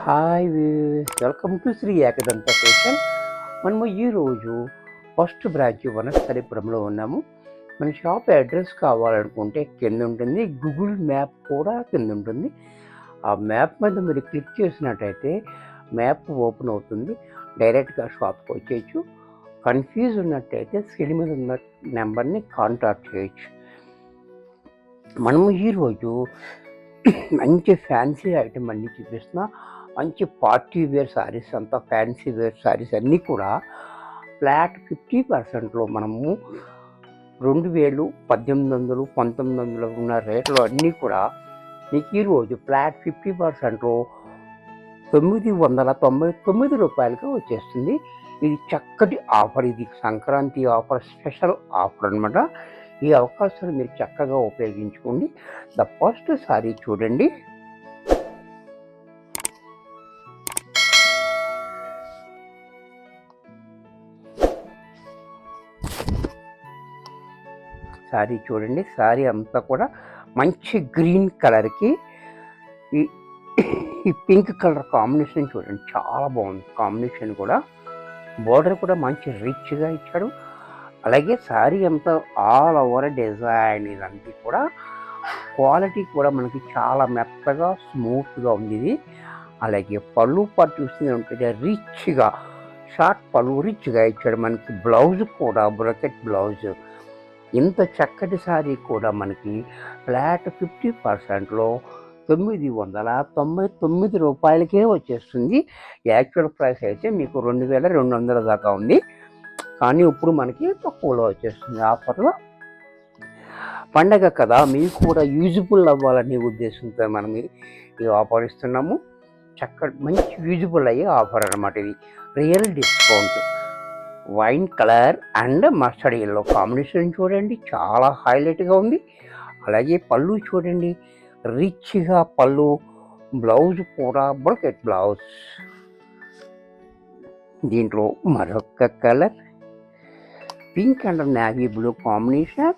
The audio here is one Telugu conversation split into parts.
Hi welcome to Shri Ekadanta fashion. మనము ఈరోజు ఫస్ట్ బ్రాంచ్ వనస్థలిపురంలో ఉన్నాము. మన షాప్ అడ్రస్ కావాలనుకుంటే కింద ఉంటుంది, గూగుల్ మ్యాప్ కూడా కింద ఉంటుంది. ఆ మ్యాప్ మీద మీరు క్లిక్ చేసినట్టయితే మ్యాప్ ఓపెన్ అవుతుంది, డైరెక్ట్గా షాప్కి వచ్చేయచ్చు. కన్ఫ్యూజ్ ఉన్నట్టయితే స్క్రీన్ మీద ఉన్న నెంబర్ని కాంటాక్ట్ చేయొచ్చు. మనము ఈరోజు మంచి ఫ్యాన్సీ ఐటమ్ అన్నీ చూపిస్తున్నా. మంచి పార్టీ వేర్ శారీస్, అంతా ఫ్యాన్సీ వేర్ శారీస్ అన్నీ కూడా ఫ్లాట్ 50%లో మనము 2000, 1800, 1900 ఉన్న రేట్లు అన్నీ కూడా మీకు ఈరోజు ఫ్లాట్ 50%లో 999 రూపాయలకి వచ్చేస్తుంది. ఇది చక్కటి ఆఫర్, ఇది సంక్రాంతి ఆఫర్, స్పెషల్ ఆఫర్ అనమాట. ఈ అవకాశాన్ని మీరు చక్కగా ఉపయోగించుకోండి. ద ఫస్ట్ సారీ చూడండి. సారీ చూడండి, సారీ అంతా కూడా మంచి గ్రీన్ కలర్కి ఈ పింక్ కలర్ కాంబినేషన్ చూడండి, చాలా బాగుంది కాంబినేషన్ కూడా. బోర్డర్ కూడా మంచి రిచ్గా ఇచ్చాడు. అలాగే శారీ అంతా ఆల్ ఓవర్ డిజైన్, ఇదంతా కూడా క్వాలిటీ కూడా మనకి చాలా మెత్తగా స్మూత్గా ఉంది ఇది. అలాగే పళ్ళు పాటు చూస్తూనే ఉంటుంది, రిచ్గా షార్ట్ పళ్ళు రిచ్గా ఇచ్చాడు. మనకి బ్లౌజ్ కూడా బ్రకెట్ బ్లౌజ్. ఇంత చక్కటి శారీ కూడా మనకి ఫ్లాట్ 50%లో 999 రూపాయలకే వచ్చేస్తుంది. యాక్చువల్ ప్రైస్ అయితే మీకు 2200 దాకా ఉంది, కానీ ఇప్పుడు మనకి తక్కువలో వచ్చేస్తుంది ఆఫర్లో. పండగ కదా, మీకు కూడా యూజబుల్ అవ్వాలనే ఉద్దేశంతో మనం ఈ ఆఫర్ ఇస్తున్నాము. మంచి యూజబుల్ అయ్యే ఆఫర్ అనమాట ఇది. Real discount. Wine colour and mustard yellow combination చూడండి, చాలా హైలైట్గా ఉంది. అలాగే పళ్ళు చూడండి, రిచ్గా పళ్ళు. బ్లౌజ్ కూడా బ్రకెట్ బ్లౌజ్. దీంట్లో మరొక colour pink and navy blue combination,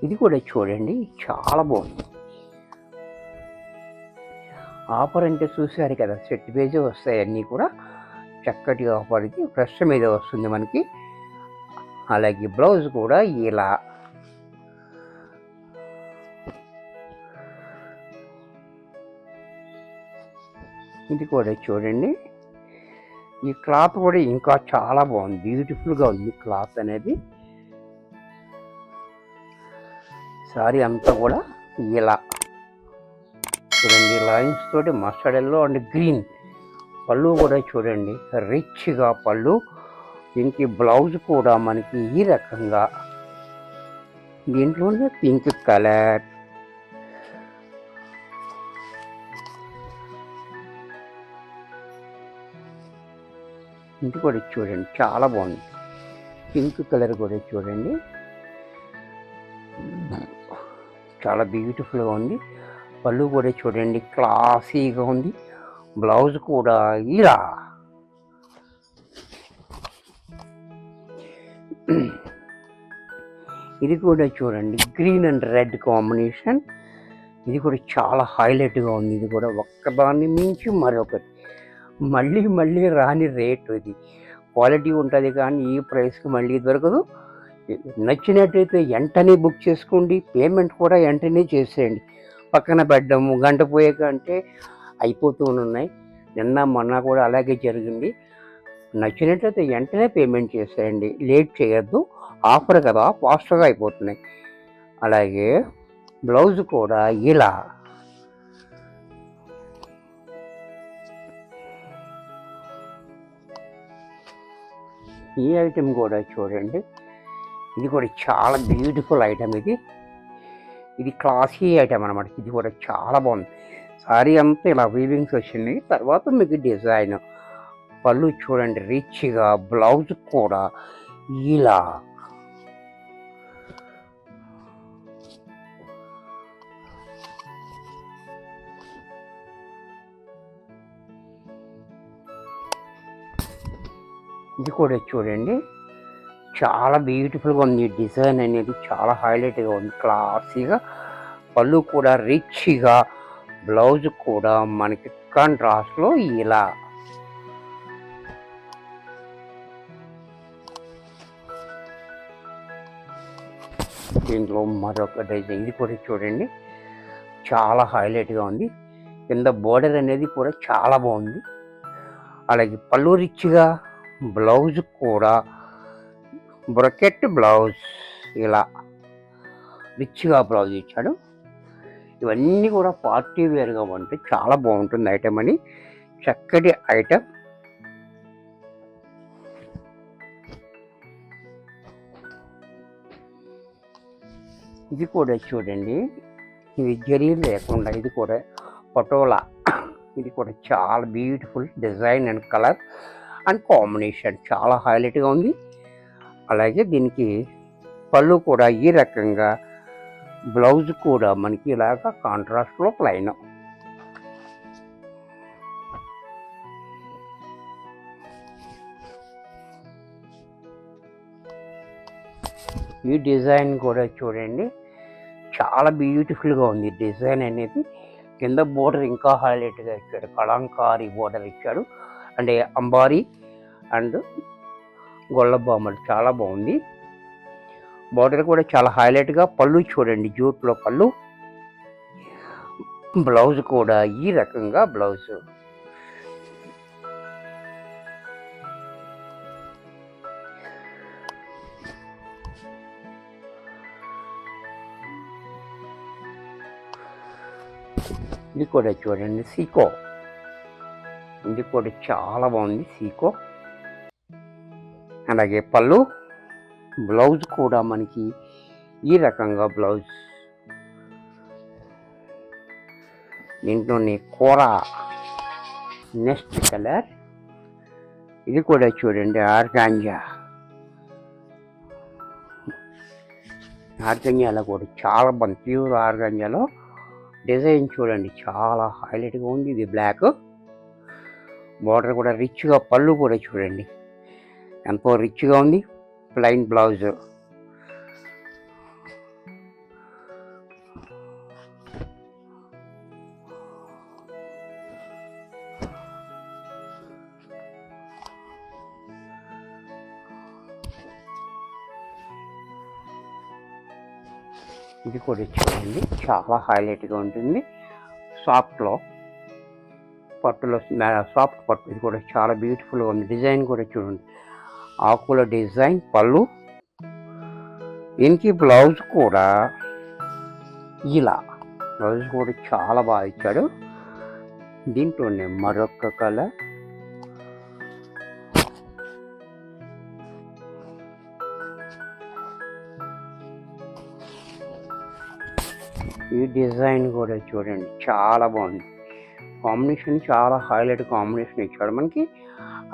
ఇది కూడా చూడండి చాలా బాగుంది. ఆఫర్ అంటే చూసారు కదా, సెట్ పేజే వస్తాయి అన్నీ కూడా. చక్కటి ఆఫర్ ఇది, ఫ్రెష్ మీద వస్తుంది మనకి. అలాగే బ్లౌజ్ కూడా ఇలా. ఇది కూడా చూడండి, ఈ క్లాత్ కూడా ఇంకా చాలా బాగుంది, బ్యూటిఫుల్గా ఉంది క్లాత్ అనేది. సారీ అంతా కూడా ఇలా చూడండి, లైన్స్ తోటి మస్టర్డ్ ఎల్లో అండ్ గ్రీన్. పళ్ళు కూడా చూడండి, రిచ్గా పళ్ళు. దీనికి బ్లౌజ్ కూడా మనకి ఈ రకంగా, దీంట్లోనే పింక్ కలర్. ఇది కూడా చూడండి చాలా బాగుంది, పింక్ కలర్ కూడా చూడండి చాలా బ్యూటిఫుల్గా ఉంది. పళ్ళు కూడా చూడండి క్లాసీగా ఉంది. బ్లౌజ్ కూడా ఇలా. ఇది కూడా చూడండి, గ్రీన్ అండ్ రెడ్ కాంబినేషన్. ఇది కూడా చాలా హైలైట్గా ఉంది. ఇది కూడా ఒక్కదాన్ని మించి మరొకటి, మళ్ళీ మళ్ళీ రాని రేటు. ఇది క్వాలిటీ ఉంటుంది కానీ ఈ ప్రైస్కి మళ్ళీ దొరకదు. నచ్చినట్టయితే వెంటనే బుక్ చేసుకోండి, పేమెంట్ కూడా వెంటనే చేసేయండి. పక్కన పెట్టడము గంట పోయాక అంటే అయిపోతూ ఉన్నాయి. నిన్న మొన్న కూడా అలాగే జరిగింది. నచ్చినట్లయితే వెంటనే పేమెంట్ చేసేయండి, లేట్ చేయొద్దు. ఆఫర్ కదా, ఫాస్ట్గా అయిపోతున్నాయి. అలాగే బ్లౌజ్ కూడా ఇలా. ఈ ఐటెం కూడా చూడండి, ఇది కూడా చాలా బ్యూటిఫుల్ ఐటెం. ఇది క్లాసీ ఐటెం అనమాట. ఇది కూడా చాలా బాగుంది. సారీ అంతా ఇలా వీవింగ్స్ వచ్చినాయి, తర్వాత మీకు డిజైన్. పళ్ళు చూడండి రిచ్గా, బ్లౌజ్ కూడా ఇలా. ఇది కూడా చూడండి చాలా బ్యూటిఫుల్గా ఉంది. డిజైన్ అనేది చాలా హైలైట్గా ఉంది, క్లాసీగా. పళ్ళు కూడా రిచ్గా బ్లౌజ్ కూడా మనకి కాంట్రాస్ట్లో ఇలా. దీంట్లో మరొక డిజైన్, ఇది కూడా చూడండి చాలా హైలైట్గా ఉంది. కింద బోర్డర్ అనేది కూడా చాలా బాగుంది. అలాగే పళ్ళు రిచ్గా, బ్లౌజ్ కూడా బ్రొకెట్ బ్లౌజ్ ఇలా రిచ్గా బ్లౌజ్ ఇచ్చాడు. ఇవన్నీ కూడా పార్టీ వేర్గా ఉంటే చాలా బాగుంటుంది ఐటమ్ అని, చక్కటి ఐటమ్. ఇది కూడా చూడండి, ఇది జరీ లేకుండా, ఇది కూడా పటోలా. ఇది కూడా చాలా beautiful design and colour and combination చాలా హైలైట్గా ఉంది. అలాగే దీనికి పళ్ళు కూడా ఈ రకంగా, బ్లౌజ్ కూడా మనకి ఇలాగా కాంట్రాస్ట్లో ప్లైన్. ఈ డిజైన్ కూడా చూడండి చాలా బ్యూటిఫుల్గా ఉంది డిజైన్ అనేది. కింద బోర్డర్ ఇంకా హైలైట్గా ఇచ్చాడు, కలంకారీ బోర్డర్ ఇచ్చాడు, అంటే అంబారీ అండ్ గొల్లబొమ్మలు చాలా బాగుంది. బోర్డర్ కూడా చాలా హైలైట్గా. పళ్ళు చూడండి జూట్లో పళ్ళు, బ్లౌజ్ కూడా ఈ రకంగా బ్లౌజ్. ఇది కూడా చూడండి సీకో, ఇది కూడా చాలా బాగుంది సీకో. అలాగే పళ్ళు, బ్లౌజ్ కూడా మనకి ఈ రకంగా బ్లౌజ్. దీంట్లోనే కూర నెక్స్ట్ కలర్, ఇది కూడా చూడండి ఆర్గాంజా. ఆర్గాంజాలో కూడా చాలా బాగుంది, ప్యూర్ ఆర్గాంజాలో డిజైన్ చూడండి చాలా హైలైట్గా ఉంది. ఇది బ్లాక్, బార్డర్ కూడా రిచ్గా, పళ్ళు కూడా చూడండి ఎంతో రిచ్గా ఉంది. Plain blouse. ఇది కూడా చూడండి చాలా హైలైట్గా ఉంటుంది. సాఫ్ట్లో పట్టులో సాఫ్ట్ పట్టు, ఇది కూడా చాలా బ్యూటిఫుల్గా ఉంది. డిజైన్ కూడా చూడండి ఆకుల డిజైన్, పళ్ళు, దీనికి బ్లౌజ్ కూడా ఇలా, బ్లౌజ్ కూడా చాలా బాగా ఇచ్చాడు. దీంట్లోనే మరొక కలర్, ఈ డిజైన్ కూడా చూడండి చాలా బాగుంది. కాంబినేషన్ చాలా హైలైట్ కాంబినేషన్ ఇచ్చాడు మనకి.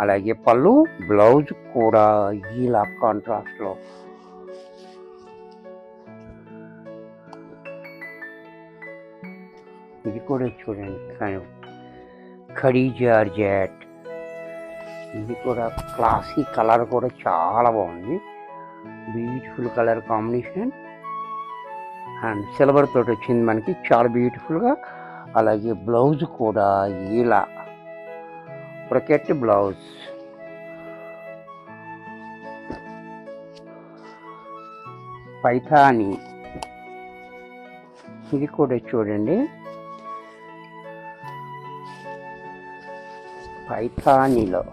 అలాగే పళ్ళు, బ్లౌజ్ కూడా ఇలా కాంట్రాస్ట్లో. ఇది కూడా చూడండి ఖడీ జార్జెట్, ఇది కూడా క్లాసీ కలర్ కూడా చాలా బాగుంది. Beautiful colour combination and silver తోటి వచ్చింది మనకి చాలా బ్యూటిఫుల్గా. అలాగే బ్లౌజ్ కూడా ఇలా బ్రొకెట్ బ్లౌజ్. పైథానీ, ఇది కూడా చూడండి పైథానీలో,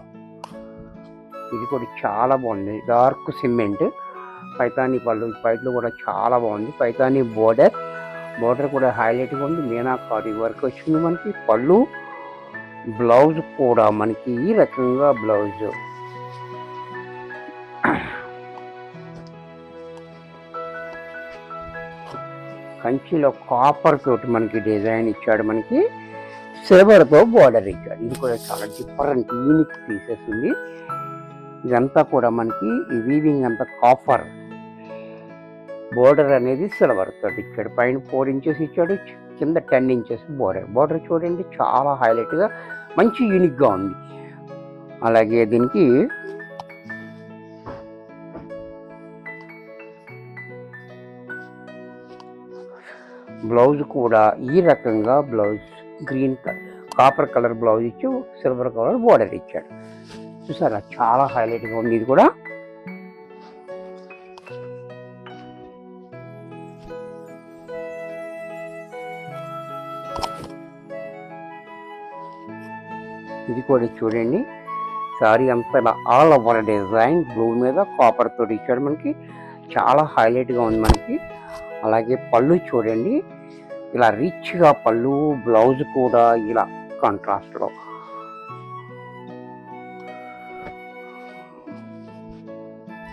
ఇది కూడా చాలా బాగుంది. డార్క్ సిమెంట్ పైథానీ పళ్ళు, పైట్లు కూడా చాలా బాగుంది. పైథానీ బోర్డర్ కూడా హైలైట్గా ఉంది. మీనాకారి వర్క్ వచ్చింది మనకి. పళ్ళు, బ్లౌజ్ కూడా మనకి ఈ రకంగా బ్లౌజ్. కంచిలో కాపర్ తోటి మనకి డిజైన్ ఇచ్చాడు, మనకి సిల్వర్తో బోర్డర్ ఇచ్చాడు. ఇది కూడా చాలా డిఫరెంట్ యూనిక్ పీసెస్ ఉంది. ఇదంతా కూడా మనకి ఈ వీవింగ్ అంతా కాపర్, బోర్డర్ అనేది సిల్వర్ తోటి ఇచ్చాడు. పైన 4 ఇంచెస్ ఇచ్చాడు, కింద 10 ఇంచెస్ బోర్డర్ చూడండి చాలా హైలైట్గా మంచి యూనిక్గా ఉంది. అలాగే దీనికి బ్లౌజ్ కూడా ఈ రకంగా blouse. Green copper colour blouse ఇచ్చి సిల్వర్ కలర్ బోర్డర్ ఇచ్చాడు. చూసారా చాలా హైలైట్గా ఉంది ఇది కూడా. ఇది కూడా చూడండి, సారీ అంతా ఇలా ఆల్ ఓవర్ డిజైన్ బ్లూ మీద కాపర్ తోటి ఇచ్చాడు మనకి, చాలా హైలైట్గా ఉంది మనకి. అలాగే పళ్ళు చూడండి, ఇలా రిచ్గా పళ్ళు, బ్లౌజ్ కూడా ఇలా కాంట్రాస్ట్లో.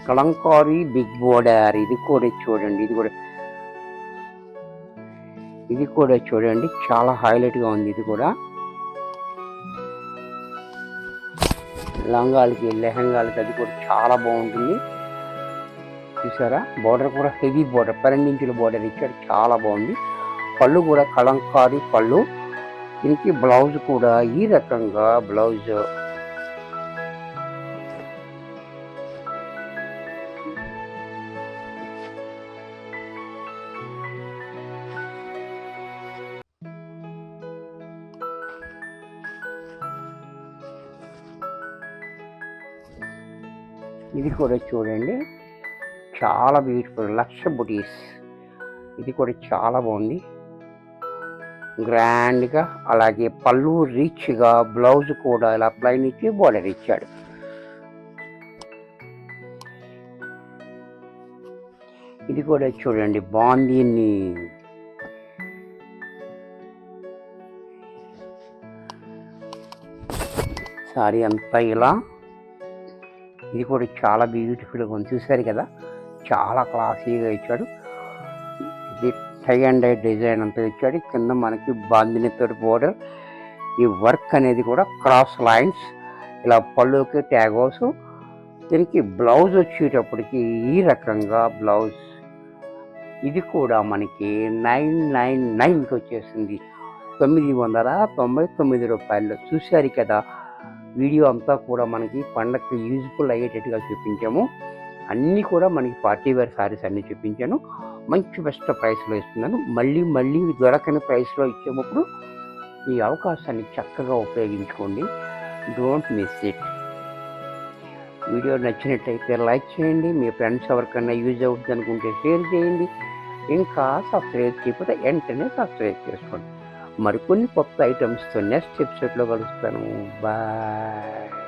Kalamkari big border. ఇది కూడా చూడండి, ఇది కూడా చూడండి చాలా హైలైట్గా ఉంది. ఇది కూడా లంగాలకి లెహంగాలకి అది కూడా చాలా బాగుంటుంది. చూసారా బోర్డర్ కూడా హెవీ బోర్డర్, 12 ఇంచుల బోర్డర్ ఇచ్చాడు, చాలా బాగుంది. పళ్ళు కూడా కలంకారీ పళ్ళు, దీనికి బ్లౌజ్ కూడా ఈ రకంగా బ్లౌజ్. ఇది కూడా చూడండి చాలా బ్యూటిఫుల్, లక్ష బుటీస్. ఇది కూడా చాలా బాగుంది, గ్రాండ్గా. అలాగే పళ్ళు రిచ్గా, బ్లౌజ్ కూడా ఇలా ప్లైన్ ఇచ్చి బోర్డర్ ఇచ్చాడు. ఇది కూడా చూడండి బాగుంది. సారీ అంతా ఇలా. ఇది కూడా చాలా బ్యూటిఫుల్గా ఉంది, చూసారు కదా చాలా క్లాసీగా ఇచ్చాడు. ఇది టై అండ్ డై డిజైన్ అంతా ఇచ్చాడు. కింద మనకి బాందినితో బోర్డర్, ఈ వర్క్ అనేది కూడా క్రాస్ లైన్స్, ఇలా పళ్ళుకి ట్యాగోస్. దీనికి బ్లౌజ్ వచ్చేటప్పటికి ఈ రకంగా బ్లౌజ్. ఇది కూడా మనకి 999కి వచ్చేసింది, 999 రూపాయలు. చూశారు కదా వీడియో అంతా కూడా మనకి పండగకి యూజ్ఫుల్ అయ్యేటట్టుగా చూపించాము. అన్నీ కూడా మనకి పార్టీ వేర్ శారీస్ అన్నీ చూపించాను. మంచి బెస్ట్ ప్రైస్లో ఇస్తున్నాను. మళ్ళీ దొరకని ప్రైస్లో ఇచ్చేటప్పుడు ఈ అవకాశాన్ని చక్కగా ఉపయోగించుకోండి. Don't miss it. వీడియో నచ్చినట్లయితే లైక్ చేయండి, మీ ఫ్రెండ్స్ ఎవరికైనా యూజ్ అవుతుంది అనుకుంటే షేర్ చేయండి. ఇంకా సబ్స్క్రైబ్ చేయకపోతే వెంటనే సబ్స్క్రైబ్ చేసుకోండి. మరికొన్ని కొత్త ఐటమ్స్తో నెక్స్ట్ ఎపిసోడ్లో కలుస్తాను. బాయ్.